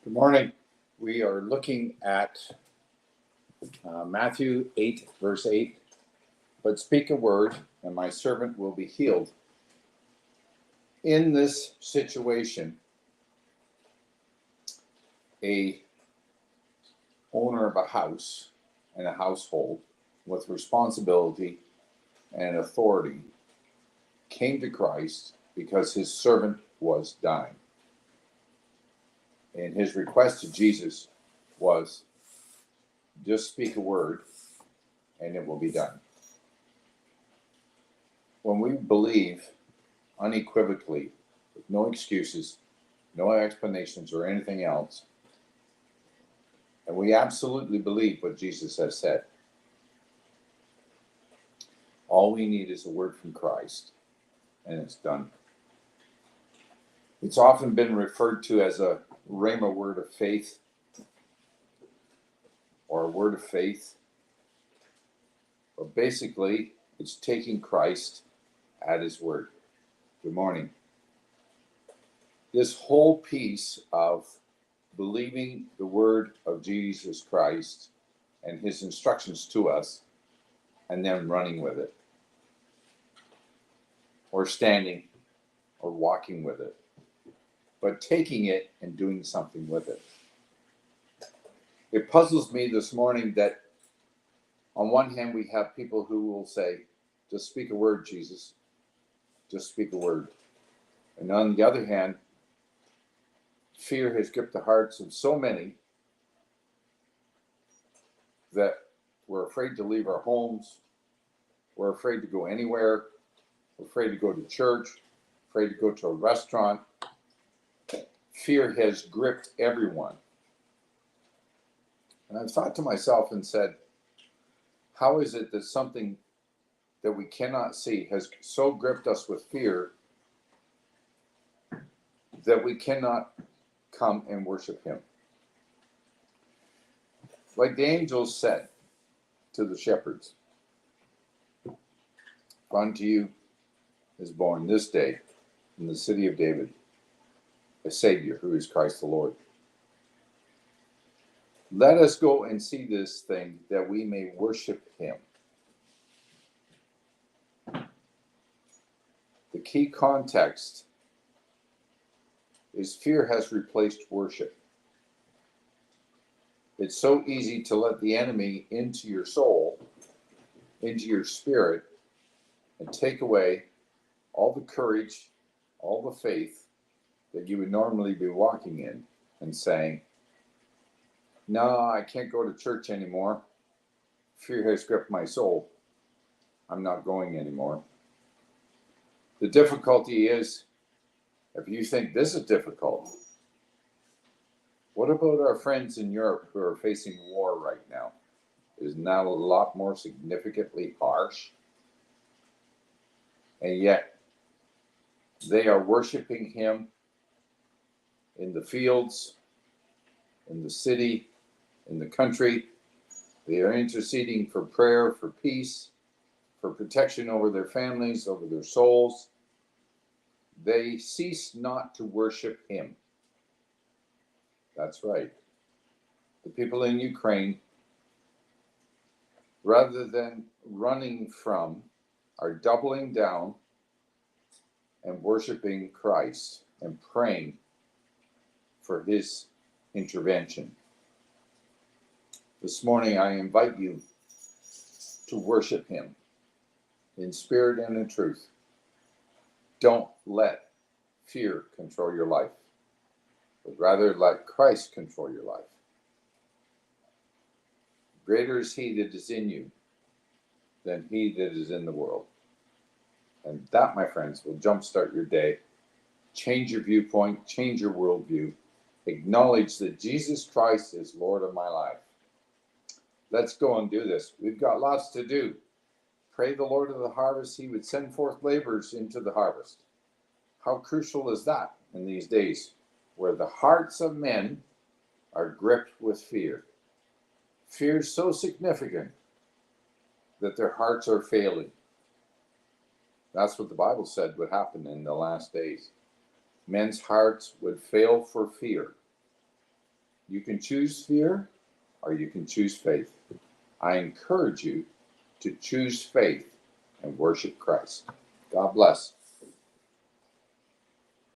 Good morning. We are looking at Matthew 8, verse 8. But speak a word, and my servant will be healed. In this situation, a owner of a house and a household with responsibility and authority came to Christ because his servant was dying. And his request to Jesus was, just speak a word and it will be done. When we believe unequivocally, with no excuses, no explanations or anything else, and we absolutely believe what Jesus has said, all we need is a word from Christ, and it's done. It's often been referred to as a rhema word of faith, or a word of faith. But basically, it's taking Christ at his word. Good morning. This whole piece of believing the word of Jesus Christ and his instructions to us, and then running with it, or standing, or walking with it, but taking it and doing something with it. It puzzles me this morning that on one hand we have people who will say, just speak a word, Jesus, just speak a word. And on the other hand, fear has gripped the hearts of so many that we're afraid to leave our homes, we're afraid to go anywhere, we're afraid to go to church, afraid to go to a restaurant. Fear has gripped everyone. And I've thought to myself and said, how is it that something that we cannot see has so gripped us with fear that we cannot come and worship him? Like the angels said to the shepherds, unto you is born this day in the city of David a Savior, who is Christ the Lord. Let us go and see this thing that we may worship him. The key context is fear has replaced worship. It's so easy to let the enemy into your soul, into your spirit, and take away all the courage, all the faith that you would normally be walking in and saying, no, I can't go to church anymore. Fear has gripped my soul. I'm not going anymore. The difficulty is, if you think this is difficult, what about our friends in Europe who are facing war right now? Isn't that a lot more significantly harsh? And yet, they are worshiping him in the fields, in the city, in the country. They are interceding for prayer, for peace, for protection over their families, over their souls. They cease not to worship him. That's right. The people in Ukraine, rather than running from, are doubling down and worshiping Christ and praying for his intervention. This morning, I invite you to worship him in spirit and in truth. Don't let fear control your life, but rather let Christ control your life. Greater is he that is in you than he that is in the world. And that, my friends, will jumpstart your day, change your viewpoint, change your worldview. Acknowledge that Jesus Christ is Lord of my life. Let's go and do this. We've got lots to do. Pray the Lord of the harvest, he would send forth laborers into the harvest. How crucial is that in these days where the hearts of men are gripped with fear? Fear so significant that their hearts are failing. That's what the Bible said would happen in the last days. Men's hearts would fail for fear. You can choose fear or you can choose faith. I encourage you to choose faith and worship Christ. God bless.